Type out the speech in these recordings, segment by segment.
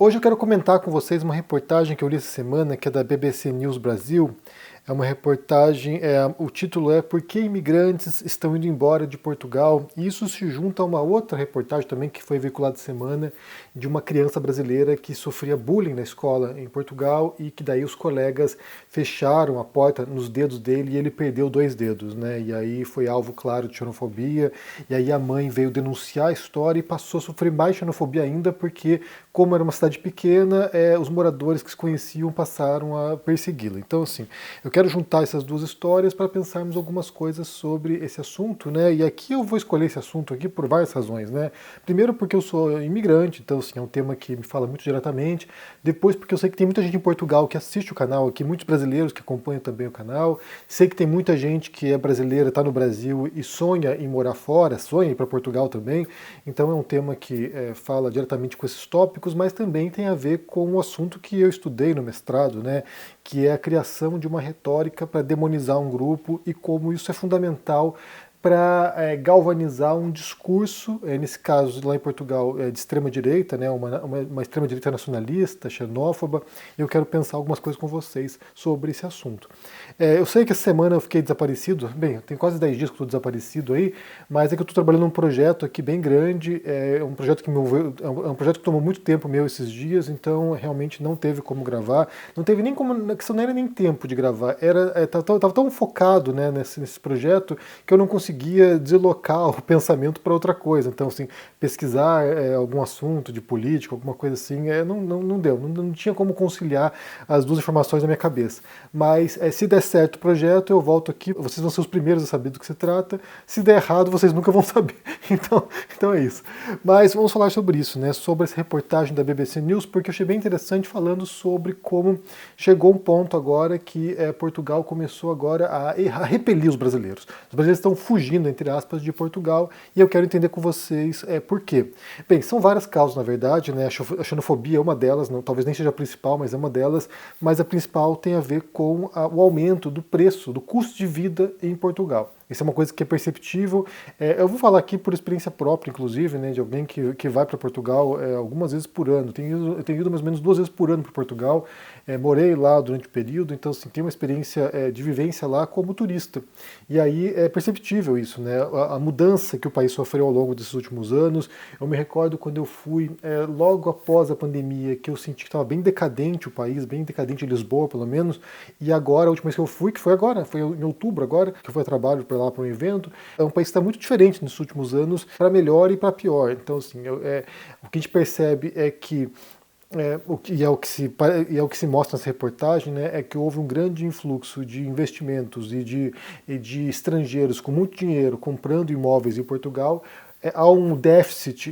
Hoje eu quero comentar com vocês uma reportagem que eu li essa semana, que é da BBC News Brasil. É uma reportagem, o título é Por que imigrantes estão indo embora de Portugal? E isso se junta a uma outra reportagem também que foi veiculada essa semana, de uma criança brasileira que sofria bullying na escola em Portugal e que daí os colegas fecharam a porta nos dedos dele e ele perdeu 2 dedos, né? E aí foi alvo, claro, de xenofobia. E aí a mãe veio denunciar a história e passou a sofrer mais xenofobia ainda porque, como era uma cidade pequena, os moradores que se conheciam passaram a persegui-la. Então, assim, eu quero juntar essas duas histórias para pensarmos algumas coisas sobre esse assunto, né? E aqui eu vou escolher esse assunto aqui por várias razões, né? Primeiro porque eu sou imigrante, então assim, é um tema que me fala muito diretamente. Depois porque eu sei que tem muita gente em Portugal que assiste o canal aqui, muitos brasileiros que acompanham também o canal. Sei que tem muita gente que é brasileira, está no Brasil e sonha em morar fora, sonha em ir para Portugal também. Então é um tema que fala diretamente com esses tópicos, mas também tem a ver com o assunto que eu estudei no mestrado, né? Que é a criação de uma retórica para demonizar um grupo e como isso é fundamental para galvanizar um discurso, nesse caso lá em Portugal, de extrema-direita, né, uma extrema-direita nacionalista, xenófoba. Eu quero pensar algumas coisas com vocês sobre esse assunto. Eu sei que essa semana eu fiquei desaparecido, bem, tem quase 10 dias que eu estou desaparecido aí, mas é que eu estou trabalhando num projeto aqui bem grande, um projeto que é um projeto que tomou muito tempo meu esses dias, então realmente não teve como gravar, não teve nem como, na questão não era nem tempo de gravar, estava tão focado, né, nesse projeto que eu não conseguia deslocar o pensamento para outra coisa. Então, assim, pesquisar algum assunto de política, alguma coisa assim, não deu, não tinha como conciliar as duas informações na minha cabeça. Mas se der certo o projeto, eu volto aqui, vocês vão ser os primeiros a saber do que se trata. Se der errado, vocês nunca vão saber. Então é isso. Mas vamos falar sobre isso, né? Sobre essa reportagem da BBC News, porque eu achei bem interessante falando sobre como chegou um ponto agora que Portugal começou agora a repelir os brasileiros. Os brasileiros estão fugindo, entre aspas, de Portugal, e eu quero entender com vocês por quê. Bem, são várias causas, na verdade, né? A xenofobia é uma delas, não, talvez nem seja a principal, mas é uma delas, mas a principal tem a ver com o aumento do preço, do custo de vida em Portugal. Isso é uma coisa que é perceptível. Eu vou falar aqui por experiência própria, inclusive, né, de alguém que vai para Portugal algumas vezes por ano. Eu tenho ido mais ou menos 2 vezes por ano para Portugal. Morei lá durante o período, então assim, tenho uma experiência de vivência lá como turista. E aí é perceptível isso, né? A mudança que o país sofreu ao longo desses últimos anos. Eu me recordo quando eu fui logo após a pandemia, que eu senti que estava bem decadente o país, bem decadente Lisboa, pelo menos. E agora, a última vez que eu fui, que foi agora, foi em outubro agora, que eu fui a trabalho para lá para um evento, é um país que está muito diferente nos últimos anos, para melhor e para pior. Então, assim, o que a gente percebe é que é o que se mostra nessa reportagem, né, é que houve um grande influxo de investimentos e de estrangeiros com muito dinheiro comprando imóveis em Portugal. Há um déficit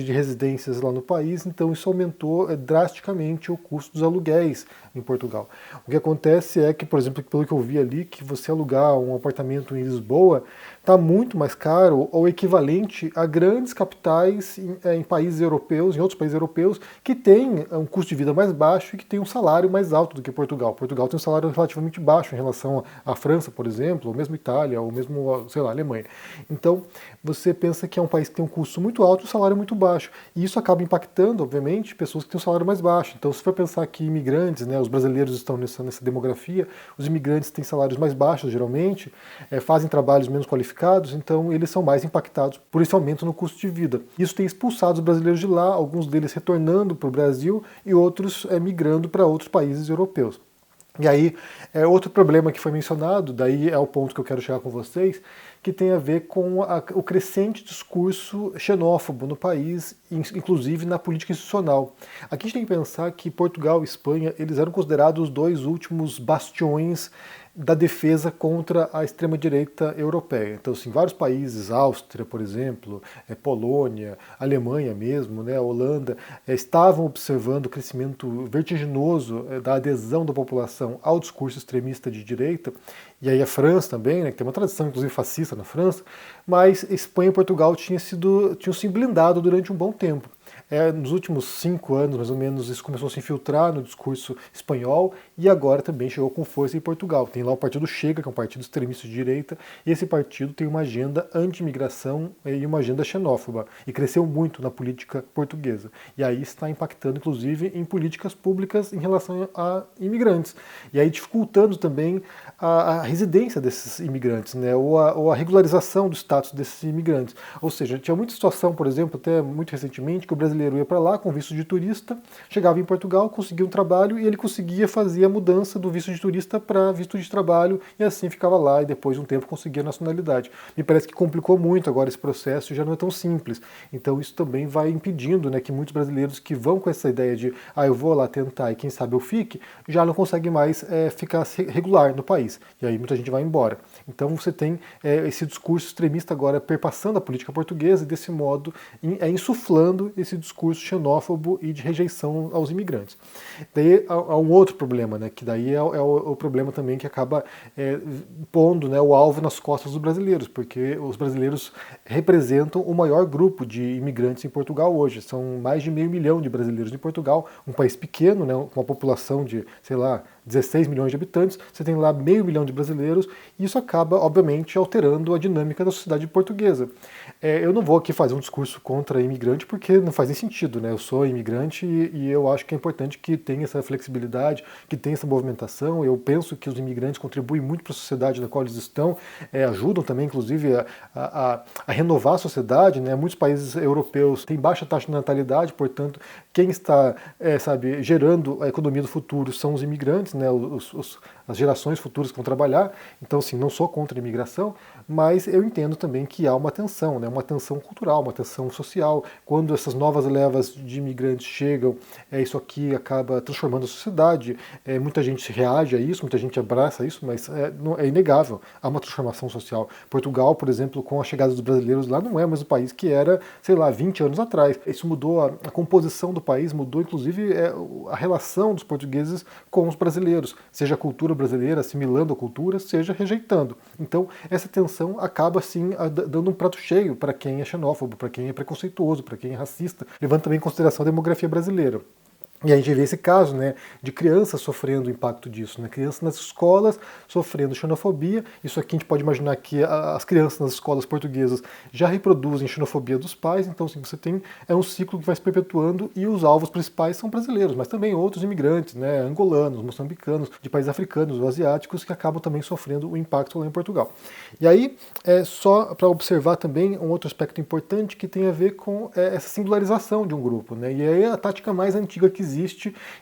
de residências lá no país, então isso aumentou drasticamente o custo dos aluguéis em Portugal. O que acontece é que, por exemplo, pelo que eu vi ali, que você alugar um apartamento em Lisboa está muito mais caro ou equivalente a grandes capitais em países europeus, em outros países europeus, que têm um custo de vida mais baixo e que têm um salário mais alto do que Portugal. Portugal tem um salário relativamente baixo em relação à França, por exemplo, ou mesmo Itália, ou mesmo, sei lá, Alemanha. Então, você pensa que é um país que tem um custo muito alto e um salário muito baixo. E isso acaba impactando, obviamente, pessoas que têm um salário mais baixo. Então, se for pensar que imigrantes, né, os brasileiros estão nessa demografia, os imigrantes têm salários mais baixos, geralmente, fazem trabalhos menos qualificados, então eles são mais impactados por esse aumento no custo de vida. Isso tem expulsado os brasileiros de lá, alguns deles retornando para o Brasil e outros migrando para outros países europeus. E aí, outro problema que foi mencionado, daí é o ponto que eu quero chegar com vocês, que tem a ver com o crescente discurso xenófobo no país, inclusive na política institucional. Aqui a gente tem que pensar que Portugal e Espanha, eles eram considerados os 2 últimos bastiões da defesa contra a extrema-direita europeia. Então, assim, vários países, Áustria, por exemplo, Polônia, Alemanha mesmo, né, Holanda, estavam observando o crescimento vertiginoso da adesão da população ao discurso extremista de direita, e aí a França também, né, que tem uma tradição, inclusive, fascista na França, mas Espanha e Portugal tinham se blindado durante um bom tempo. Nos últimos 5 anos, mais ou menos, isso começou a se infiltrar no discurso espanhol e agora também chegou com força em Portugal. Tem lá o partido Chega, que é um partido extremista de direita, e esse partido tem uma agenda anti-imigração e uma agenda xenófoba, e cresceu muito na política portuguesa. E aí está impactando, inclusive, em políticas públicas em relação a imigrantes. E aí dificultando também a residência desses imigrantes, né, ou a regularização do status desses imigrantes. Ou seja, tinha muita situação, por exemplo, até muito recentemente, que o brasileiro ia para lá com visto de turista, chegava em Portugal, conseguia um trabalho e ele conseguia fazer a mudança do visto de turista para visto de trabalho e assim ficava lá e depois de um tempo conseguia a nacionalidade. Me parece que complicou muito agora esse processo e já não é tão simples. Então isso também vai impedindo, né, que muitos brasileiros que vão com essa ideia de eu vou lá tentar e quem sabe eu fique, já não conseguem mais ficar regular no país. E aí muita gente vai embora. Então você tem esse discurso extremista agora perpassando a política portuguesa e desse modo insuflando esse discurso xenófobo e de rejeição aos imigrantes. Daí há um outro problema, né, que daí é o problema também que acaba pondo, né, o alvo nas costas dos brasileiros, porque os brasileiros representam o maior grupo de imigrantes em Portugal hoje. São mais de 500 mil de brasileiros em Portugal, um país pequeno, né, com uma população de, sei lá, 16 milhões de habitantes, você tem lá 500 mil de brasileiros, e isso acaba, obviamente, alterando a dinâmica da sociedade portuguesa. Eu não vou aqui fazer um discurso contra imigrante, porque não faz nem sentido, né? Eu sou imigrante e eu acho que é importante que tenha essa flexibilidade, que tenha essa movimentação. Eu penso que os imigrantes contribuem muito para a sociedade na qual eles estão, ajudam também, inclusive, a renovar a sociedade, né? Muitos países europeus têm baixa taxa de natalidade, portanto, quem está, gerando a economia do futuro são os imigrantes, né? As gerações futuras que vão trabalhar. Então, assim, não sou contra a imigração, mas eu entendo também que há uma tensão, né? Uma tensão cultural, uma tensão social. Quando essas novas levas de imigrantes chegam, isso aqui acaba transformando a sociedade. Muita gente reage a isso, muita gente abraça isso, mas é inegável. Há uma transformação social. Portugal, por exemplo, com a chegada dos brasileiros lá, não é mais o país que era, sei lá, 20 anos atrás. Isso mudou a composição do país, mudou inclusive a relação dos portugueses com os brasileiros, seja a cultura brasileira assimilando a cultura, seja rejeitando. Então, essa tensão acaba, sim, dando um prato cheio para quem é xenófobo, para quem é preconceituoso, para quem é racista, levando também em consideração a demografia brasileira. E a gente vê esse caso, né, de crianças sofrendo o impacto disso, né, crianças nas escolas sofrendo xenofobia. Isso aqui a gente pode imaginar que as crianças nas escolas portuguesas já reproduzem xenofobia dos pais, então assim, você tem um ciclo que vai se perpetuando e os alvos principais são brasileiros, mas também outros imigrantes, né, angolanos, moçambicanos, de países africanos ou asiáticos que acabam também sofrendo o impacto lá em Portugal. E aí, só para observar também um outro aspecto importante que tem a ver com essa singularização de um grupo, né, e aí a tática mais antiga que existe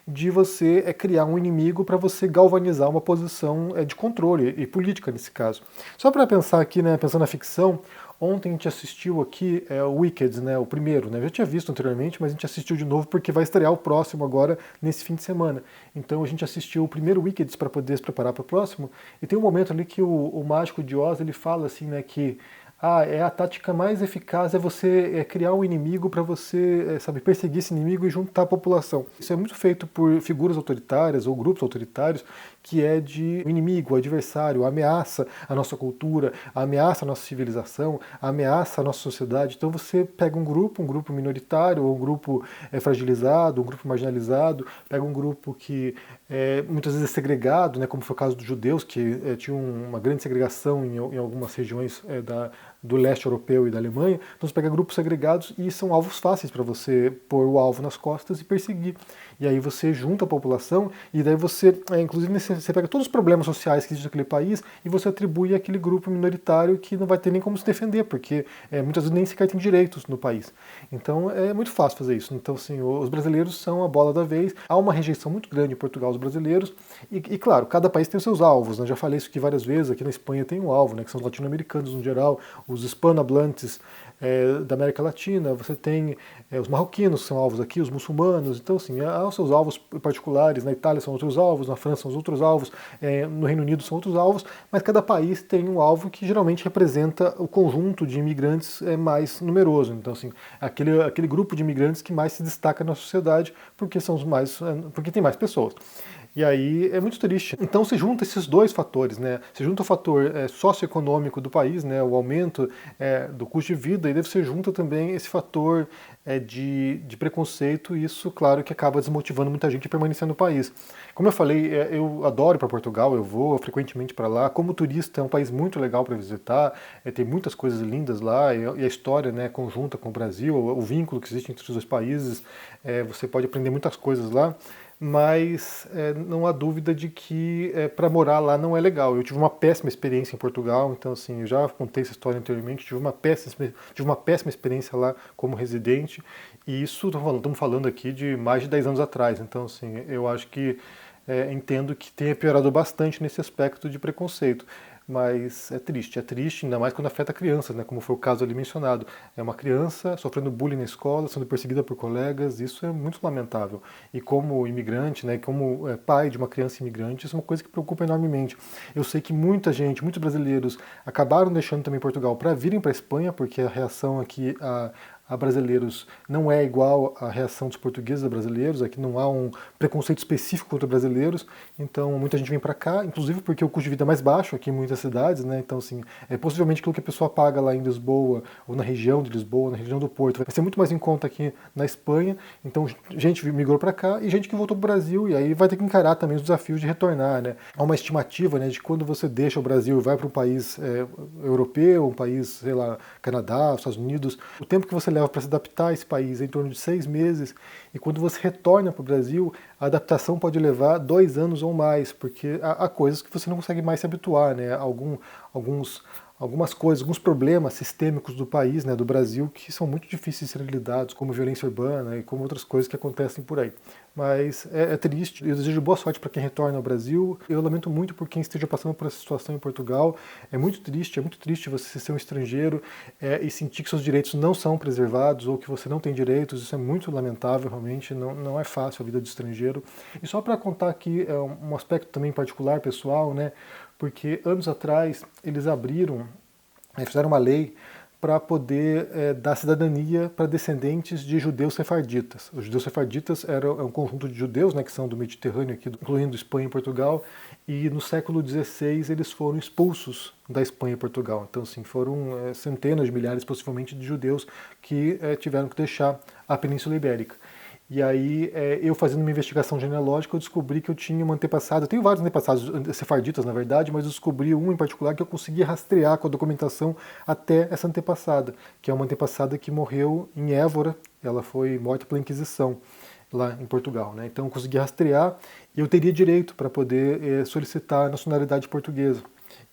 de você criar um inimigo para você galvanizar uma posição de controle e política nesse caso. Só para pensar aqui, né, pensando na ficção, ontem a gente assistiu aqui o Wicked, né, o primeiro, né, eu já tinha visto anteriormente, mas a gente assistiu de novo porque vai estrear o próximo agora nesse fim de semana. Então a gente assistiu o primeiro Wicked para poder se preparar para o próximo, e tem um momento ali que o mágico de Oz ele fala assim, né, que a tática mais eficaz é você criar um inimigo para você, perseguir esse inimigo e juntar a população. Isso é muito feito por figuras autoritárias ou grupos autoritários, que é de inimigo, adversário, ameaça a nossa cultura, ameaça a nossa civilização, ameaça a nossa sociedade. Então você pega um grupo minoritário, ou um grupo fragilizado, um grupo marginalizado, pega um grupo que muitas vezes é segregado, né, como foi o caso dos judeus, que tinha uma grande segregação em algumas regiões do leste europeu e da Alemanha. Então você pega grupos segregados e são alvos fáceis para você pôr o alvo nas costas e perseguir. E aí você junta a população e daí você, inclusive, você pega todos os problemas sociais que existem naquele país e você atribui àquele grupo minoritário que não vai ter nem como se defender, porque muitas vezes nem sequer tem direitos no país. Então é muito fácil fazer isso. Então, assim, os brasileiros são a bola da vez. Há uma rejeição muito grande em Portugal aos brasileiros e claro, cada país tem os seus alvos, né? Já falei isso aqui várias vezes. Aqui na Espanha tem um alvo, né, que são os latino-americanos no geral, os hispanohablantes da América Latina, você tem os marroquinos que são alvos aqui, os muçulmanos. Então, assim, há os seus alvos particulares. Na Itália são outros alvos, na França são outros alvos, no Reino Unido são outros alvos, mas cada país tem um alvo que geralmente representa o conjunto de imigrantes mais numeroso. Então, assim, aquele grupo de imigrantes que mais se destaca na sociedade, porque são os mais, porque tem mais pessoas. E aí é muito triste. Então se junta esses dois fatores, né? Se junta o fator socioeconômico do país, né? O aumento do custo de vida, e deve ser junta também esse fator de preconceito, e isso, claro, que acaba desmotivando muita gente a permanecer no país. Como eu falei, eu adoro ir para Portugal, eu vou frequentemente para lá. Como turista, é um país muito legal para visitar, tem muitas coisas lindas lá, e a história, né, conjunta com o Brasil, o vínculo que existe entre os dois países, você pode aprender muitas coisas lá, mas não há dúvida de que para morar lá não é legal. Eu tive uma péssima experiência em Portugal, então assim, eu já contei essa história anteriormente, tive uma péssima experiência lá como residente, e isso estamos falando aqui de mais de 10 anos atrás, então assim, eu acho que entendo que tenha piorado bastante nesse aspecto de preconceito. Mas é triste, ainda mais quando afeta crianças, né? Como foi o caso ali mencionado. É uma criança sofrendo bullying na escola, sendo perseguida por colegas, isso é muito lamentável. E como imigrante, né, como pai de uma criança imigrante, isso é uma coisa que preocupa enormemente. Eu sei que muita gente, muitos brasileiros, acabaram deixando também Portugal para virem para a Espanha, porque a reação aqui a brasileiros não é igual à reação dos portugueses a brasileiros, aqui não há um preconceito específico contra brasileiros, então muita gente vem para cá, inclusive porque o custo de vida é mais baixo aqui em muitas cidades, né? Então, assim, possivelmente aquilo que a pessoa paga lá em Lisboa, ou na região de Lisboa, na região do Porto, vai ser muito mais em conta aqui na Espanha, então gente migrou para cá e gente que voltou para o Brasil, e aí vai ter que encarar também os desafios de retornar, né? Há uma estimativa, né, de quando você deixa o Brasil e vai para um país europeu, um país, sei lá, Canadá, Estados Unidos, o tempo que você leva para se adaptar a esse país é em torno de 6 meses, e quando você retorna para o Brasil, a adaptação pode levar 2 anos ou mais, porque há coisas que você não consegue mais se habituar, né? Algumas coisas, alguns problemas sistêmicos do país, né, do Brasil, que são muito difíceis de serem lidados, como violência urbana e como outras coisas que acontecem por aí. Mas é triste, eu desejo boa sorte para quem retorna ao Brasil, eu lamento muito por quem esteja passando por essa situação em Portugal, é muito triste você ser um estrangeiro e sentir que seus direitos não são preservados ou que você não tem direitos, isso é muito lamentável, realmente, não é fácil a vida de estrangeiro. E só para contar aqui um aspecto também particular, pessoal, né, porque anos atrás eles fizeram uma lei para poder dar cidadania para descendentes de judeus sefarditas. Os judeus sefarditas é um conjunto de judeus, né, que são do Mediterrâneo, aqui, incluindo Espanha e Portugal, e no século XVI eles foram expulsos da Espanha e Portugal. Então, assim, foram centenas de milhares, possivelmente, de judeus que tiveram que deixar a Península Ibérica. E aí, eu fazendo uma investigação genealógica, eu descobri que eu tinha um antepassado, eu tenho vários antepassados sefarditas, na verdade, mas eu descobri um em particular que eu consegui rastrear com a documentação até essa antepassada, que é uma antepassada que morreu em Évora, ela foi morta pela Inquisição, lá em Portugal, né? Então eu consegui rastrear e eu teria direito para poder solicitar a nacionalidade portuguesa.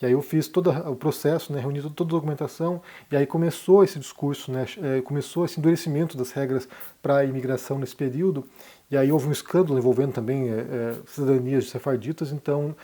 E aí eu fiz todo o processo, né, reuni toda a documentação, e aí começou esse discurso, né, começou esse endurecimento das regras para a imigração nesse período, e aí houve um escândalo envolvendo também cidadanias de sefarditas, então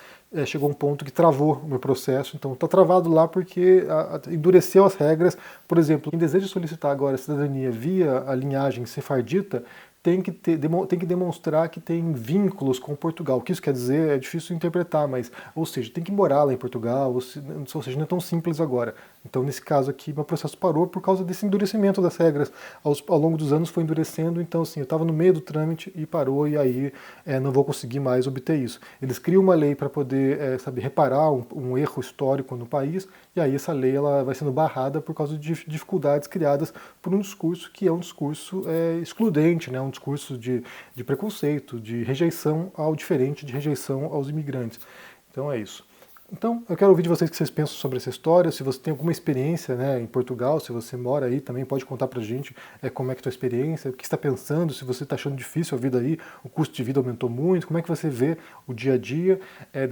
chegou um ponto que travou o meu processo, então está travado lá porque endureceu as regras. Por exemplo, quem deseja solicitar agora a cidadania via a linhagem sefardita, tem que demonstrar que tem vínculos com Portugal. O que isso quer dizer é difícil interpretar, mas, ou seja, tem que morar lá em Portugal, ou seja, não é tão simples agora. Então, nesse caso aqui, meu processo parou por causa desse endurecimento das regras. Ao longo dos anos foi endurecendo, então, assim, eu estava no meio do trâmite e parou, e aí não vou conseguir mais obter isso. Eles criam uma lei para poder, reparar um erro histórico no país, e aí essa lei ela vai sendo barrada por causa de dificuldades criadas por um discurso que é um discurso excludente, né? Um discurso de preconceito, de rejeição ao diferente, de rejeição aos imigrantes. Então é isso. Então, eu quero ouvir de vocês o que vocês pensam sobre essa história, se você tem alguma experiência, né, em Portugal, se você mora aí também, pode contar pra gente como é que é a tua experiência, o que você está pensando, se você está achando difícil a vida aí, o custo de vida aumentou muito, como é que você vê o dia a dia.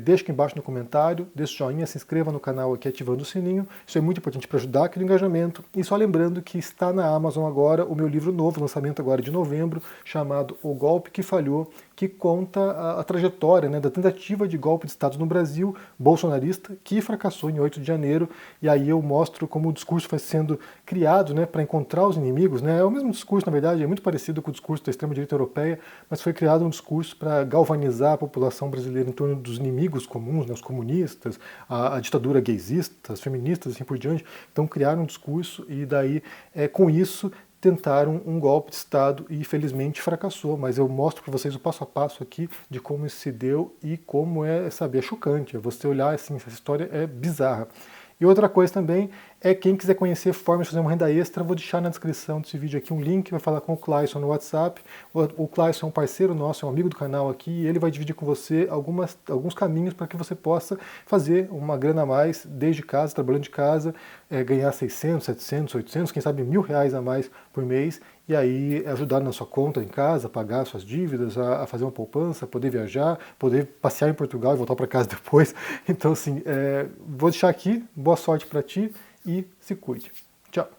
Deixa aqui embaixo no comentário, deixa o joinha, se inscreva no canal aqui ativando o sininho, isso é muito importante para ajudar aqui no engajamento. E só lembrando que está na Amazon agora o meu livro novo, lançamento agora de novembro, chamado O Golpe que Falhou, que conta a trajetória, né, da tentativa de golpe de Estado no Brasil, bolsonarista, que fracassou em 8 de janeiro, e aí eu mostro como o discurso vai sendo criado, né, para encontrar os inimigos, né, é o mesmo discurso, na verdade, é muito parecido com o discurso da extrema-direita europeia, mas foi criado um discurso para galvanizar a população brasileira em torno dos inimigos comuns, né, os comunistas, a ditadura gaysista, as feministas, assim por diante, então criaram um discurso, e daí, com isso, tentaram um golpe de Estado e felizmente fracassou, mas eu mostro para vocês o passo a passo aqui de como isso se deu e como é, saber, é chocante, é você olhar assim, essa história é bizarra. E outra coisa também é quem quiser conhecer formas de fazer uma renda extra, vou deixar na descrição desse vídeo aqui um link, vai falar com o Clayson no WhatsApp. O Clayson é um parceiro nosso, é um amigo do canal aqui, e ele vai dividir com você alguns caminhos para que você possa fazer uma grana a mais desde casa, trabalhando de casa, ganhar 600, 700, 800, quem sabe R$ 1.000 a mais por mês, e aí ajudar na sua conta em casa, pagar suas dívidas, a fazer uma poupança, poder viajar, poder passear em Portugal e voltar para casa depois. Então, assim, vou deixar aqui, boa sorte para ti e se cuide. Tchau!